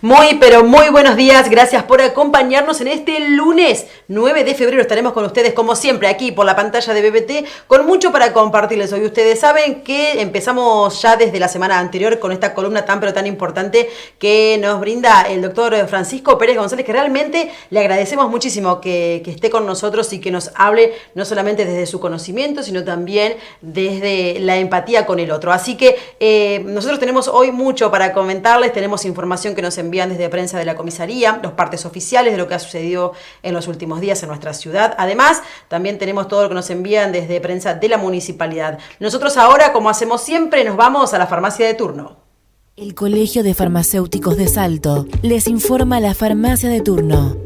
Muy, pero muy buenos días. Gracias por acompañarnos en este lunes 9 de febrero. Estaremos con ustedes, como siempre, aquí por la pantalla de BBT, con mucho para compartirles hoy. Ustedes saben que empezamos ya desde la semana anterior con esta columna tan, pero tan importante que nos brinda el doctor Francisco Pérez González, que realmente le agradecemos muchísimo que esté con nosotros y que nos hable no solamente desde su conocimiento, sino también desde la empatía con el otro. Así que nosotros tenemos hoy mucho para comentarles. Tenemos información que nos envían desde prensa de la comisaría, los partes oficiales de lo que ha sucedido en los últimos días en nuestra ciudad. Además, también tenemos todo lo que nos envían desde prensa de la municipalidad. Nosotros ahora, como hacemos siempre, nos vamos a la farmacia de turno. El Colegio de Farmacéuticos de Salto les informa la farmacia de turno.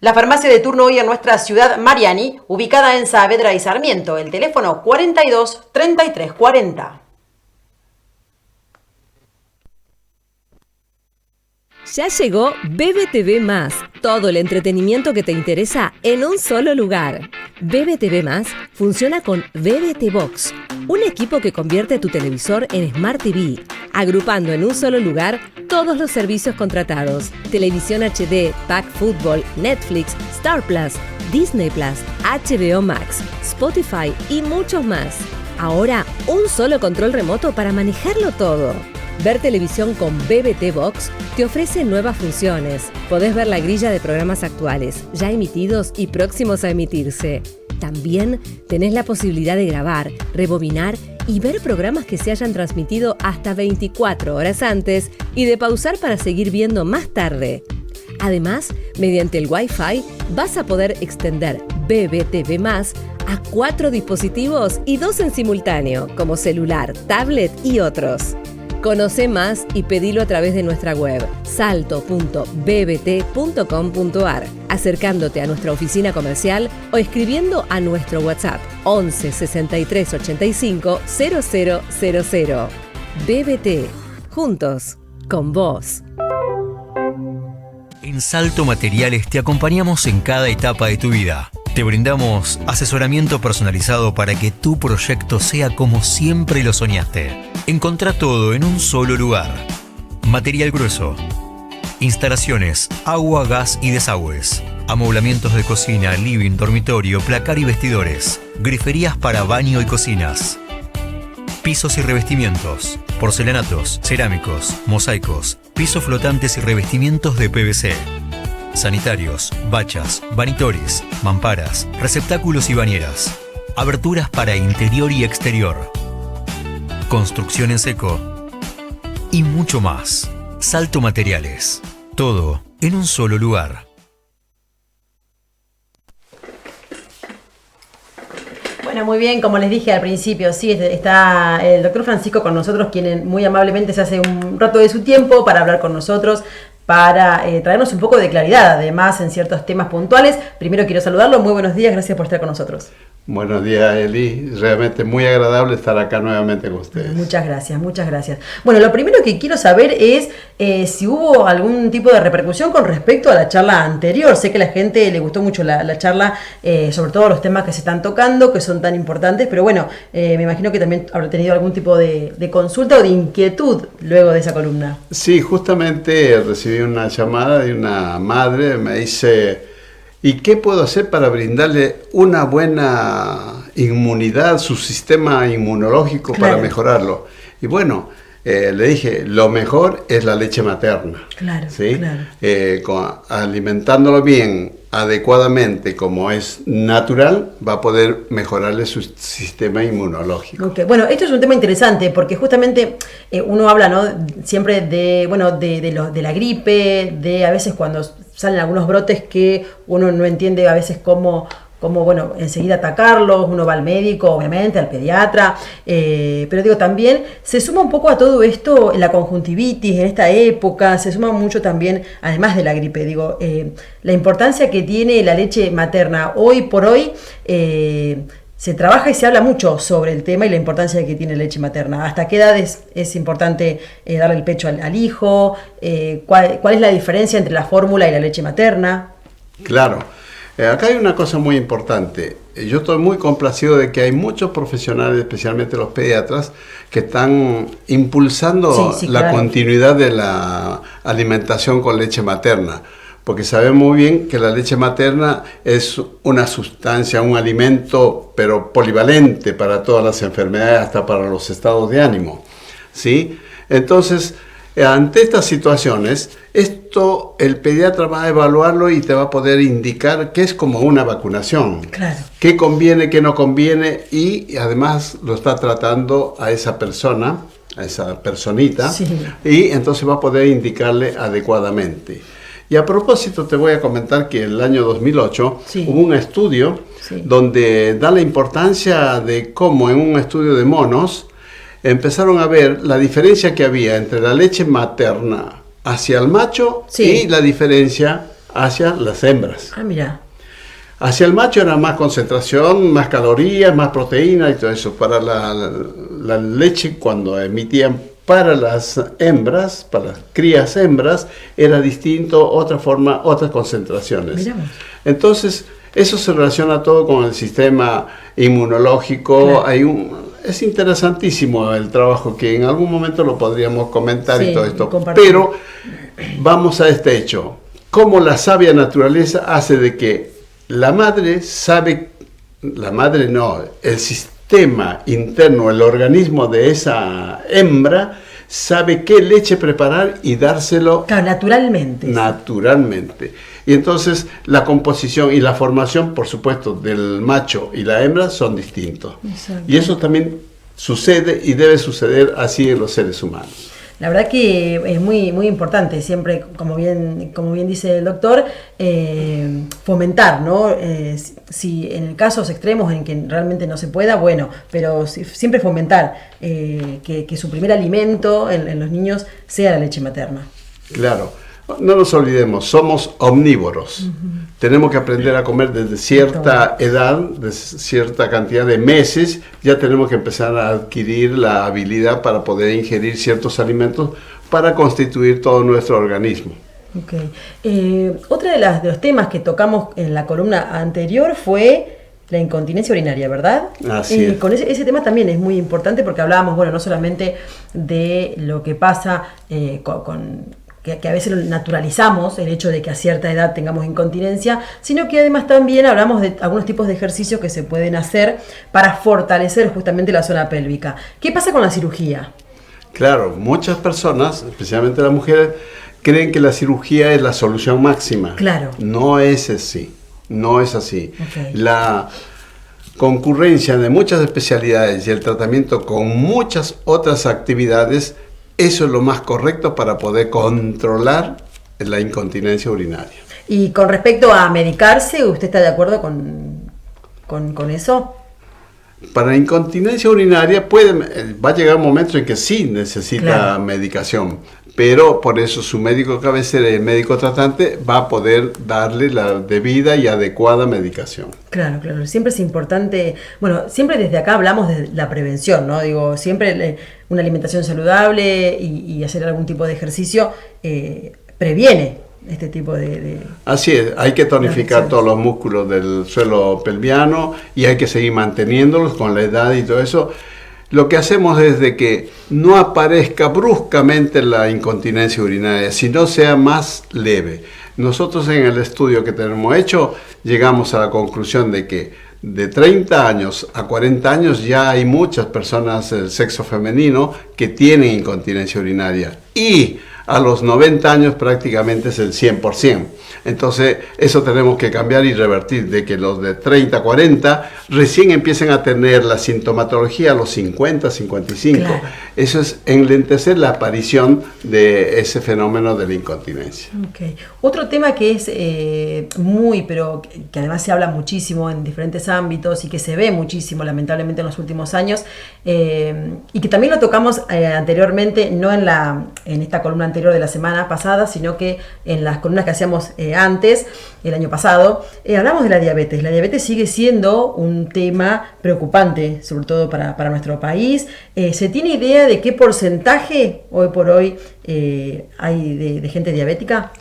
La farmacia de turno hoy en nuestra ciudad, Mariani, ubicada en Saavedra y Sarmiento. El teléfono 42 33 40. Ya llegó BBTV+, todo el entretenimiento que te interesa en un solo lugar. BBTV+ funciona con BBT Box, un equipo que convierte tu televisor en Smart TV, agrupando en un solo lugar todos los servicios contratados: televisión HD, Pack Fútbol, Netflix, Star Plus, Disney Plus, HBO Max, Spotify y muchos más. Ahora, un solo control remoto para manejarlo todo. Ver televisión con BBT Box te ofrece nuevas funciones. Podés ver la grilla de programas actuales, ya emitidos y próximos a emitirse. También tenés la posibilidad de grabar, rebobinar y ver programas que se hayan transmitido hasta 24 horas antes y de pausar para seguir viendo más tarde. Además, mediante el Wi-Fi vas a poder extender BBTV+ a 4 dispositivos y 2 en simultáneo, como celular, tablet y otros. Conoce más y pedilo a través de nuestra web salto.bbt.com.ar, acercándote a nuestra oficina comercial o escribiendo a nuestro WhatsApp 11 63 85 0000. BBT, juntos, con vos. En Salto Materiales te acompañamos en cada etapa de tu vida. Te brindamos asesoramiento personalizado para que tu proyecto sea como siempre lo soñaste. Encontrá todo en un solo lugar. Material grueso, instalaciones, agua, gas y desagües, amoblamientos de cocina, living, dormitorio, placar y vestidores, griferías para baño y cocinas, pisos y revestimientos, porcelanatos, cerámicos, mosaicos, pisos flotantes y revestimientos de PVC, sanitarios, bachas, vanitores, mamparas, receptáculos y bañeras, aberturas para interior y exterior, construcción en seco y mucho más. Salto Materiales, todo en un solo lugar. Bueno, muy bien, como les dije al principio, sí, está el doctor Francisco con nosotros, quien muy amablemente se hace un rato de su tiempo para hablar con nosotros, para traernos un poco de claridad, además, en ciertos temas puntuales. Primero quiero saludarlo, muy buenos días, gracias por estar con nosotros. Buenos días, Eli. Realmente muy agradable estar acá nuevamente con ustedes. Muchas gracias, muchas gracias. Bueno, lo primero que quiero saber es si hubo algún tipo de repercusión con respecto a la charla anterior. Sé que a la gente le gustó mucho la charla, sobre todo los temas que se están tocando, que son tan importantes, pero bueno, me imagino que también habrá tenido algún tipo de consulta o de inquietud luego de esa columna. Sí, justamente recibí una llamada de una madre, me dice: ¿y qué puedo hacer para brindarle una buena inmunidad, su sistema inmunológico, claro, para mejorarlo? Y bueno, le dije, lo mejor es la leche materna. Claro, ¿sí? Claro. Alimentándolo bien, adecuadamente, como es natural, va a poder mejorarle su sistema inmunológico. Okay. Bueno, esto es un tema interesante porque justamente uno habla, ¿no?, siempre de la gripe, de a veces cuando salen algunos brotes que uno no entiende a veces cómo enseguida atacarlos. Uno va al médico, obviamente, al pediatra, pero digo, también se suma un poco a todo esto la conjuntivitis en esta época, se suma mucho también, además de la gripe, digo, la importancia que tiene la leche materna. Hoy por hoy se trabaja y se habla mucho sobre el tema y la importancia que tiene la leche materna. ¿Hasta qué edad es importante darle el pecho al hijo? ¿Cuál es la diferencia entre la fórmula y la leche materna? Claro. Acá hay una cosa muy importante. yo estoy muy complacido de que hay muchos profesionales, especialmente los pediatras, que están impulsando la continuidad de la alimentación con leche materna. Porque sabemos muy bien que la leche materna es una sustancia, un alimento, pero polivalente para todas las enfermedades, hasta para los estados de ánimo, ¿sí? Entonces, ante estas situaciones, esto el pediatra va a evaluarlo y te va a poder indicar que es como una vacunación. Claro. Qué conviene, qué no conviene, y además lo está tratando a esa persona, a esa personita, y entonces va a poder indicarle adecuadamente. Y a propósito, te voy a comentar que en el año 2008 hubo un estudio donde da la importancia de cómo en un estudio de monos empezaron a ver la diferencia que había entre la leche materna hacia el macho y la diferencia hacia las hembras. Ah, mira. Hacia el macho era más concentración, más calorías, más proteína y todo eso. Para la leche, cuando emitían para las hembras, para las crías hembras, era distinto, otra forma, otras concentraciones. Miramos. Entonces, eso se relaciona todo con el sistema inmunológico. Claro. Es interesantísimo el trabajo, que en algún momento lo podríamos comentar y todo esto. Pero vamos a este hecho. Cómo la sabia naturaleza hace de que el sistema interno, el organismo de esa hembra, sabe qué leche preparar y dárselo. Claro, naturalmente. Naturalmente. Y entonces la composición y la formación, por supuesto, del macho y la hembra son distintos. Exacto. Y eso también sucede y debe suceder así en los seres humanos. La verdad que es muy, muy importante, siempre, como bien dice el doctor, fomentar, ¿no? Si en casos extremos en que realmente no se pueda, bueno, pero siempre fomentar que su primer alimento en los niños sea la leche materna. Claro. No nos olvidemos, somos omnívoros. Uh-huh. Tenemos que aprender a comer desde cierta edad, de cierta cantidad de meses. Ya tenemos que empezar a adquirir la habilidad para poder ingerir ciertos alimentos para constituir todo nuestro organismo. Okay. Otra de los temas que tocamos en la columna anterior fue la incontinencia urinaria, ¿verdad? Así es. Con ese tema también es muy importante, porque hablábamos, bueno, no solamente de lo que pasa que a veces naturalizamos el hecho de que a cierta edad tengamos incontinencia, sino que además también hablamos de algunos tipos de ejercicios que se pueden hacer para fortalecer justamente la zona pélvica. ¿Qué pasa con la cirugía? Claro, muchas personas, especialmente las mujeres, creen que la cirugía es la solución máxima. Claro. No es así, no es así. Okay. La concurrencia de muchas especialidades y el tratamiento con muchas otras actividades, eso es lo más correcto para poder controlar la incontinencia urinaria. Y con respecto a medicarse, ¿usted está de acuerdo con eso? Para la incontinencia urinaria va a llegar un momento en que sí necesita medicación, pero por eso su médico cabecera y el médico tratante va a poder darle la debida y adecuada medicación. Claro, siempre es importante, bueno, siempre desde acá hablamos de la prevención, ¿no? Digo, siempre una alimentación saludable y hacer algún tipo de ejercicio previene este tipo de... Así es, hay que tonificar todos los músculos del suelo pelviano y hay que seguir manteniéndolos con la edad y todo eso. Lo que hacemos es de que no aparezca bruscamente la incontinencia urinaria, sino sea más leve. Nosotros en el estudio que tenemos hecho llegamos a la conclusión de que de 30 años a 40 años ya hay muchas personas del sexo femenino que tienen incontinencia urinaria, y a los 90 años prácticamente es el 100%. Entonces eso tenemos que cambiar y revertir, de que los de 30 a 40 recién empiecen a tener la sintomatología a los 50, 55. Claro. Eso es enlentecer la aparición de ese fenómeno de la incontinencia. Okay. Otro tema que es pero que además se habla muchísimo en diferentes ámbitos y que se ve muchísimo lamentablemente en los últimos años, y que también lo tocamos anteriormente, no en esta columna anterior de la semana pasada, sino que en las columnas que hacíamos antes, el año pasado, hablamos de la diabetes. La diabetes sigue siendo un tema preocupante, sobre todo para nuestro país. ¿Se tiene idea de qué porcentaje hoy por hoy hay de gente diabética?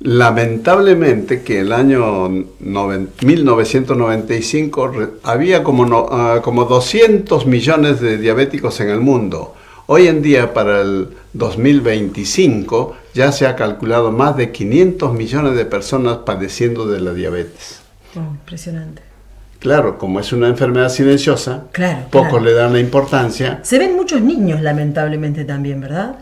Lamentablemente que el año 1995 había como 200 millones de diabéticos en el mundo. Hoy en día, para el 2025, ya se ha calculado más de 500 millones de personas padeciendo de la diabetes. Oh, impresionante. Claro, como es una enfermedad silenciosa, pocos le dan la importancia. Se ven muchos niños, lamentablemente, también, ¿verdad?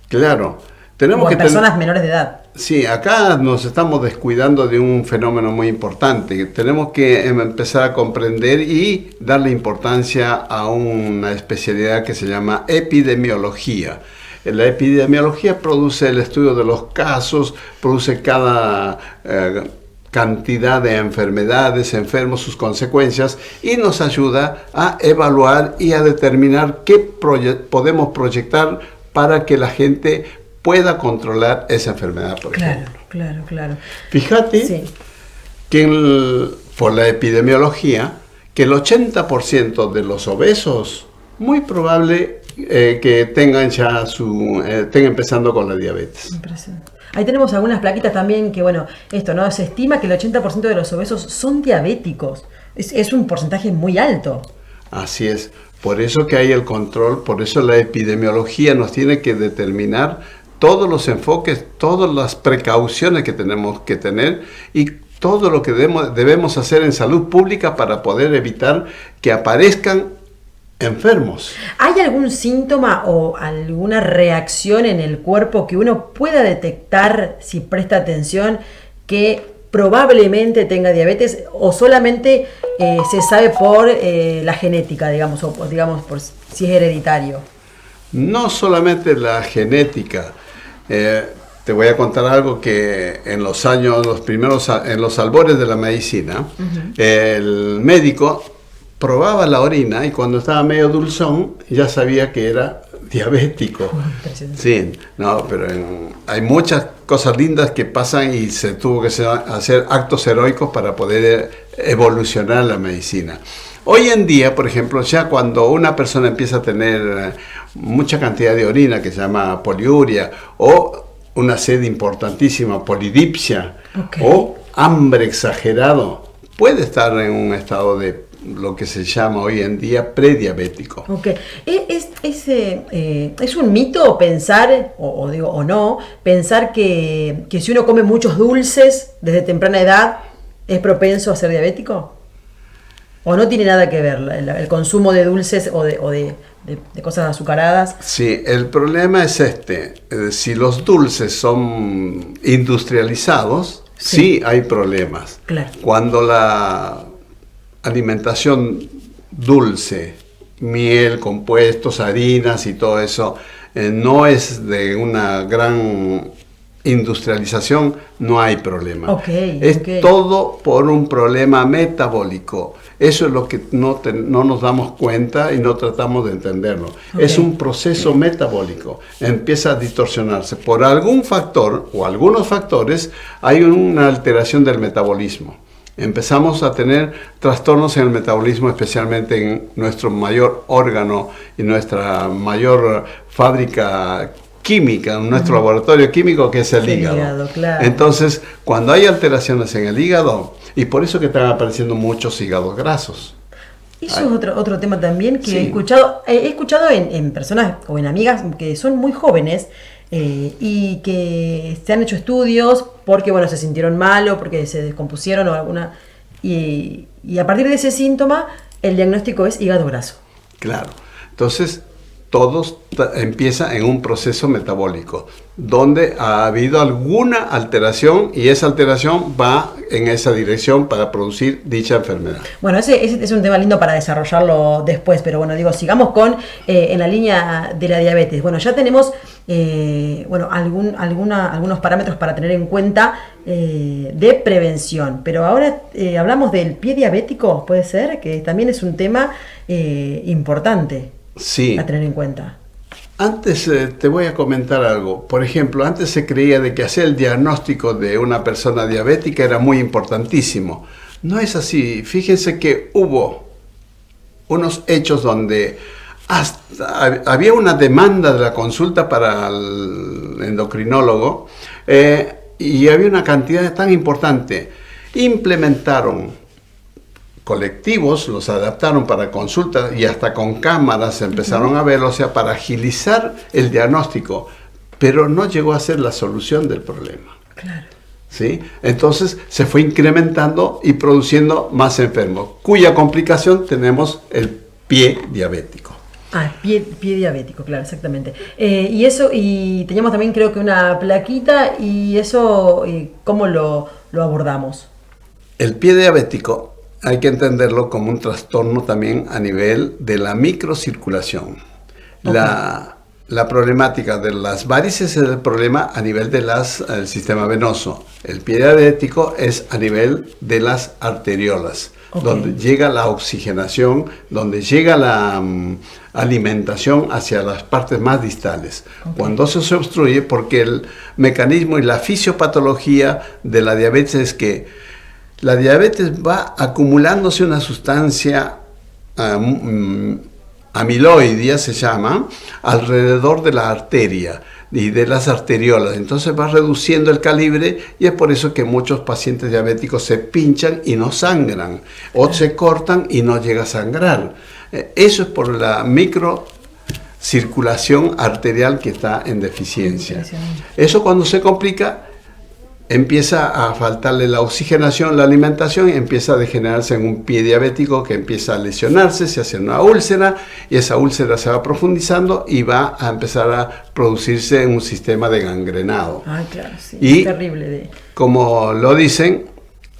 Claro. Tenemos que personas menores de edad. Sí, acá nos estamos descuidando de un fenómeno muy importante. Tenemos que empezar a comprender y darle importancia a una especialidad que se llama epidemiología. La epidemiología produce el estudio de los casos, produce cada cantidad de enfermedades, enfermos, sus consecuencias, y nos ayuda a evaluar y a determinar qué podemos proyectar para que la gente pueda controlar esa enfermedad, por ejemplo. Claro. Fíjate que por la epidemiología, que el 80% de los obesos, muy probable que tengan ya estén empezando con la diabetes. Impresionante. Ahí tenemos algunas plaquitas también que, bueno, esto, ¿no? Se estima que el 80% de los obesos son diabéticos. Es un porcentaje muy alto. Así es. Por eso que hay el control, por eso la epidemiología nos tiene que determinar todos los enfoques, todas las precauciones que tenemos que tener y todo lo que debemos hacer en salud pública para poder evitar que aparezcan enfermos. ¿Hay algún síntoma o alguna reacción en el cuerpo que uno pueda detectar si presta atención que probablemente tenga diabetes, o solamente se sabe por la genética, digamos, o digamos por si es hereditario? No solamente la genética. Te voy a contar algo que en los albores de la medicina, el médico probaba la orina y cuando estaba medio dulzón ya sabía que era diabético. Sí, no, pero hay muchas cosas lindas que pasan y se tuvo que hacer actos heroicos para poder evolucionar la medicina. Hoy en día, por ejemplo, ya cuando una persona empieza a tener mucha cantidad de orina, que se llama poliuria, o una sed importantísima, polidipsia, o hambre exagerado, puede estar en un estado de lo que se llama hoy en día prediabético. ¿Es un mito pensar, o no, pensar que si uno come muchos dulces desde temprana edad es propenso a ser diabético? ¿O no tiene nada que ver el consumo de dulces o de cosas azucaradas? Sí, el problema es si los dulces son industrializados, sí hay problemas. Claro. Cuando la alimentación dulce, miel, compuestos, harinas y todo eso, no es de una gran industrialización, no hay problema. Es todo por un problema metabólico. Eso es lo que no nos damos cuenta y no tratamos de entenderlo. Es un proceso metabólico. Empieza a distorsionarse. Por algún factor o algunos factores hay una alteración del metabolismo. Empezamos a tener trastornos en el metabolismo, especialmente en nuestro mayor órgano y nuestra mayor fábrica química, en nuestro laboratorio químico, que es el hígado. Claro. Entonces, cuando hay alteraciones en el hígado, y por eso que están apareciendo muchos hígados grasos. Eso es otro tema también que he escuchado en personas o en amigas que son muy jóvenes y que se han hecho estudios porque se sintieron mal o porque se descompusieron o alguna y a partir de ese síntoma el diagnóstico es hígado graso. Claro. Entonces todos empieza en un proceso metabólico donde ha habido alguna alteración y esa alteración va en esa dirección para producir dicha enfermedad. Bueno, ese es un tema lindo para desarrollarlo después, pero sigamos con en la línea de la diabetes. Ya tenemos algunos parámetros para tener en cuenta de prevención, pero ahora hablamos del pie diabético, puede ser, que también es un tema importante. Sí. A tener en cuenta. Antes te voy a comentar algo. Por ejemplo, antes se creía de que hacer el diagnóstico de una persona diabética era muy importantísimo. No es así. Fíjense que hubo unos hechos donde había una demanda de la consulta para el endocrinólogo y había una cantidad tan importante. Implementaron colectivos, los adaptaron para consulta y hasta con cámaras empezaron a verlo, o sea, para agilizar el diagnóstico, pero no llegó a ser la solución del problema. Claro. ¿Sí? Entonces se fue incrementando y produciendo más enfermos, cuya complicación tenemos el pie diabético. Pie diabético, claro, exactamente. Y teníamos también creo que una plaquita, y eso, ¿cómo lo abordamos? El pie diabético hay que entenderlo como un trastorno también a nivel de la microcirculación. Okay. La problemática de las varices es el problema a nivel del sistema venoso. El pie diabético es a nivel de las arteriolas, okay, donde llega la oxigenación, donde llega la alimentación hacia las partes más distales. Okay. Cuando eso se obstruye, porque el mecanismo y la fisiopatología de la diabetes es que la diabetes va acumulándose una sustancia amiloidea, se llama, alrededor de la arteria y de las arteriolas. Entonces va reduciendo el calibre, y es por eso que muchos pacientes diabéticos se pinchan y no sangran, o se cortan y no llega a sangrar. Eso es por la microcirculación arterial que está en deficiencia. Eso, cuando se complica, empieza a faltarle la oxigenación, la alimentación, y empieza a degenerarse en un pie diabético que empieza a lesionarse, se hace una úlcera, y esa úlcera se va profundizando y va a empezar a producirse en un sistema de gangrenado. Claro, sí, y es terrible. Como lo dicen,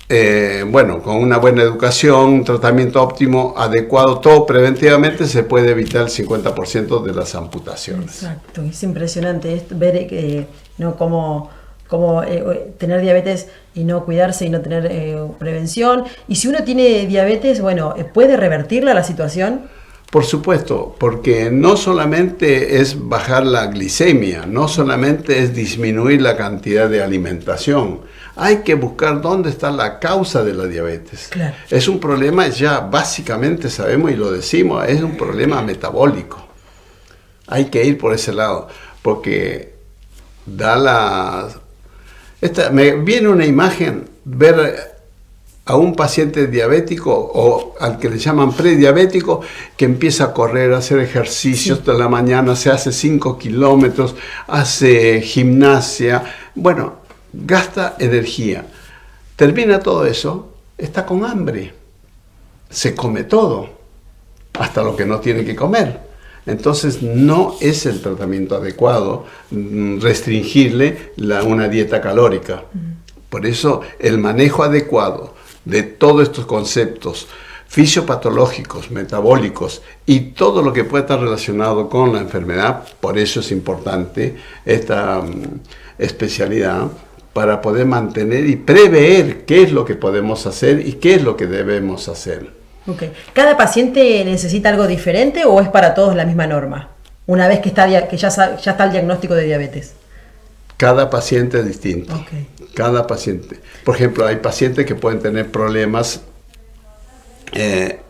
con una buena educación, un tratamiento óptimo, adecuado, todo preventivamente, se puede evitar el 50% de las amputaciones. Exacto, es impresionante ver cómo tener diabetes y no cuidarse y no tener prevención. Y si uno tiene diabetes, ¿puede revertirla la situación? Por supuesto, porque no solamente es bajar la glicemia, no solamente es disminuir la cantidad de alimentación. Hay que buscar dónde está la causa de la diabetes. Claro. Es un problema, ya básicamente sabemos y lo decimos, es un problema metabólico. Hay que ir por ese lado, porque me viene una imagen, ver a un paciente diabético, o al que le llaman prediabético, que empieza a correr, a hacer ejercicios de la mañana, se hace 5 kilómetros, hace gimnasia, gasta energía. Termina todo eso, está con hambre, se come todo, hasta lo que no tiene que comer. Entonces no es el tratamiento adecuado restringirle una dieta calórica. Por eso el manejo adecuado de todos estos conceptos fisiopatológicos, metabólicos y todo lo que pueda estar relacionado con la enfermedad, por eso es importante esta especialidad, para poder mantener y prever qué es lo que podemos hacer y qué es lo que debemos hacer. Okay. ¿Cada paciente necesita algo diferente o es para todos la misma norma? Una vez que ya está el diagnóstico de diabetes. Cada paciente es distinto. Okay. Cada paciente. Por ejemplo, hay pacientes que pueden tener problemas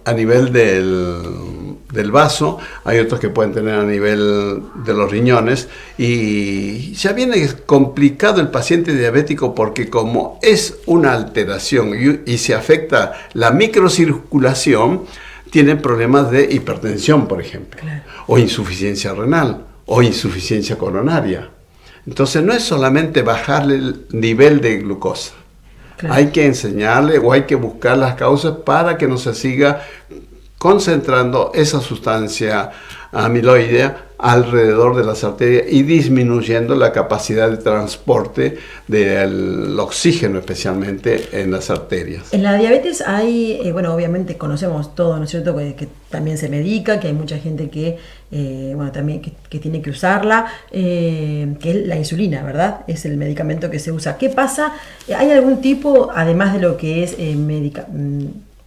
a nivel del vaso, hay otros que pueden tener a nivel de los riñones, y ya viene complicado el paciente diabético, porque como es una alteración y se afecta la microcirculación, tienen problemas de hipertensión, por ejemplo, claro, o insuficiencia renal, o insuficiencia coronaria. Entonces no es solamente bajarle el nivel de glucosa. Claro. Hay que enseñarle, o hay que buscar las causas para que no se siga concentrando esa sustancia amiloidea alrededor de las arterias y disminuyendo la capacidad de transporte del oxígeno, especialmente en las arterias. En la diabetes hay, obviamente conocemos todo, ¿no es cierto?, que también se medica, que hay mucha gente que, también que tiene que usarla, que es la insulina, ¿verdad? Es el medicamento que se usa. ¿Qué pasa? ¿Hay algún tipo, además de lo que es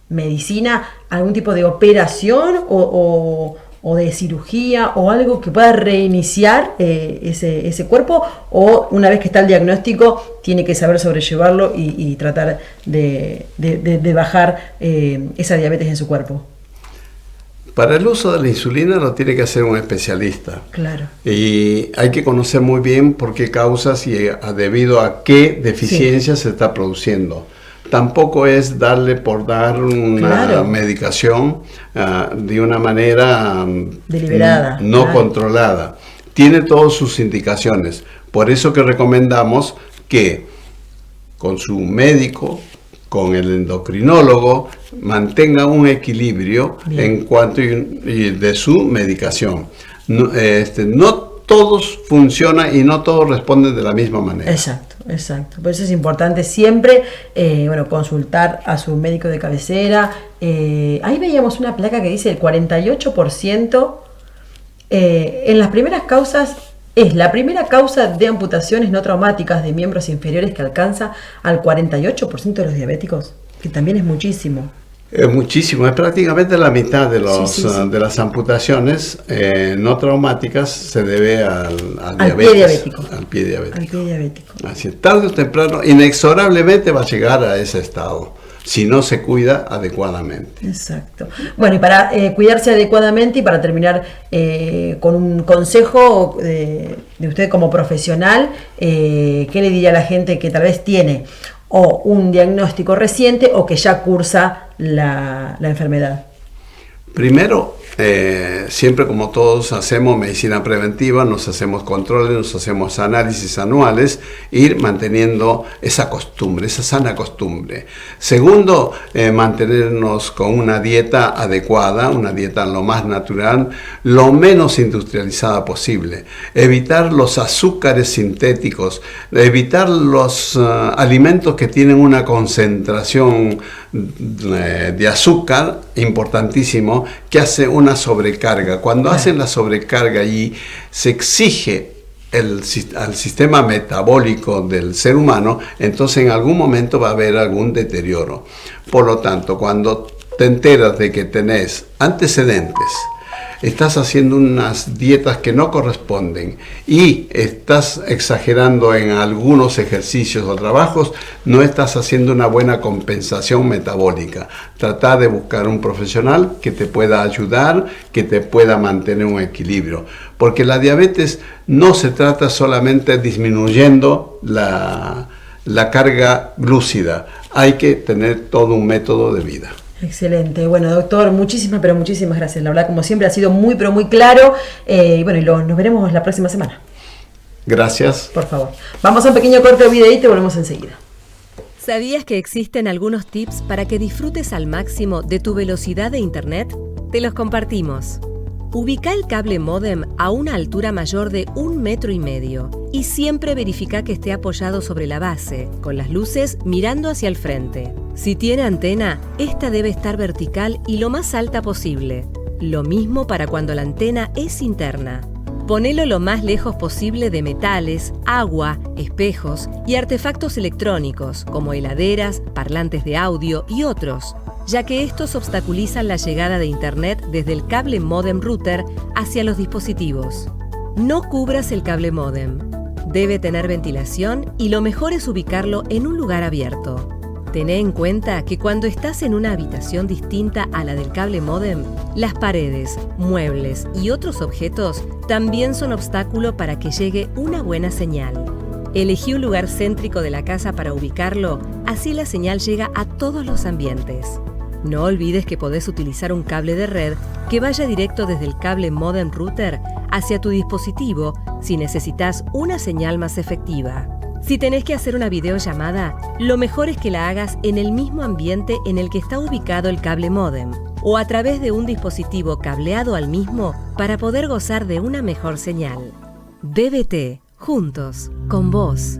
medicina, algún tipo de operación o de cirugía o algo que pueda reiniciar ese cuerpo, o una vez que está el diagnóstico tiene que saber sobrellevarlo y tratar de bajar esa diabetes en su cuerpo? Para el uso de la insulina lo tiene que hacer un especialista. Claro. Y hay que conocer muy bien por qué causas y debido a qué deficiencia se está produciendo. Tampoco es darle por dar una medicación de una manera deliberada, no controlada. Tiene todas sus indicaciones. Por eso que recomendamos que con su médico, con el endocrinólogo, mantenga un equilibrio en cuanto de su medicación. No todos funcionan y no todos responden de la misma manera. Exacto. Por eso es importante siempre consultar a su médico de cabecera. Ahí veíamos una placa que dice el 48% en las primeras causas. Es la primera causa de amputaciones no traumáticas de miembros inferiores que alcanza al 48% de los diabéticos, que también es muchísimo. Es muchísimo, es prácticamente la mitad de de las amputaciones no traumáticas se debe al pie diabético. Así, tarde o temprano, inexorablemente va a llegar a ese estado, si no se cuida adecuadamente. Exacto. Bueno, y para cuidarse adecuadamente y para terminar con un consejo de usted como profesional, ¿qué le diría a la gente que tal vez tiene o un diagnóstico reciente o que ya cursa la enfermedad? Primero, siempre como todos hacemos medicina preventiva, nos hacemos controles, nos hacemos análisis anuales, ir manteniendo esa costumbre, esa sana costumbre. Segundo, mantenernos con una dieta adecuada, una dieta lo más natural, lo menos industrializada posible. Evitar los azúcares sintéticos, evitar los alimentos que tienen una concentración de azúcar, importantísimo, que hace una sobrecarga. Cuando hacen la sobrecarga y se exige al sistema metabólico del ser humano, entonces en algún momento va a haber algún deterioro. Por lo tanto, cuando te enteras de que tenés antecedentes, estás haciendo unas dietas que no corresponden y estás exagerando en algunos ejercicios o trabajos, no estás haciendo una buena compensación metabólica. Trata de buscar un profesional que te pueda ayudar, que te pueda mantener un equilibrio. Porque la diabetes no se trata solamente disminuyendo la carga glúcida. Hay que tener todo un método de vida. Excelente. Bueno, doctor, muchísimas gracias. La verdad, como siempre, ha sido muy claro. Y nos veremos la próxima semana. Gracias. Por favor. Vamos a un pequeño corte de video y te volvemos enseguida. ¿Sabías que existen algunos tips para que disfrutes al máximo de tu velocidad de internet? Te los compartimos. Ubica el cable módem a una altura mayor de 1,5 metros y siempre verifica que esté apoyado sobre la base, con las luces mirando hacia el frente. Si tiene antena, esta debe estar vertical y lo más alta posible. Lo mismo para cuando la antena es interna. Ponelo lo más lejos posible de metales, agua, espejos y artefactos electrónicos como heladeras, parlantes de audio y otros, ya que estos obstaculizan la llegada de internet desde el cable módem router hacia los dispositivos. No cubras el cable módem. Debe tener ventilación y lo mejor es ubicarlo en un lugar abierto. Tené en cuenta que cuando estás en una habitación distinta a la del cable módem, las paredes, muebles y otros objetos también son obstáculo para que llegue una buena señal. Elegí un lugar céntrico de la casa para ubicarlo, así la señal llega a todos los ambientes. No olvides que podés utilizar un cable de red que vaya directo desde el cable modem router hacia tu dispositivo si necesitas una señal más efectiva. Si tenés que hacer una videollamada, lo mejor es que la hagas en el mismo ambiente en el que está ubicado el cable módem o a través de un dispositivo cableado al mismo para poder gozar de una mejor señal. BBT, juntos, con vos.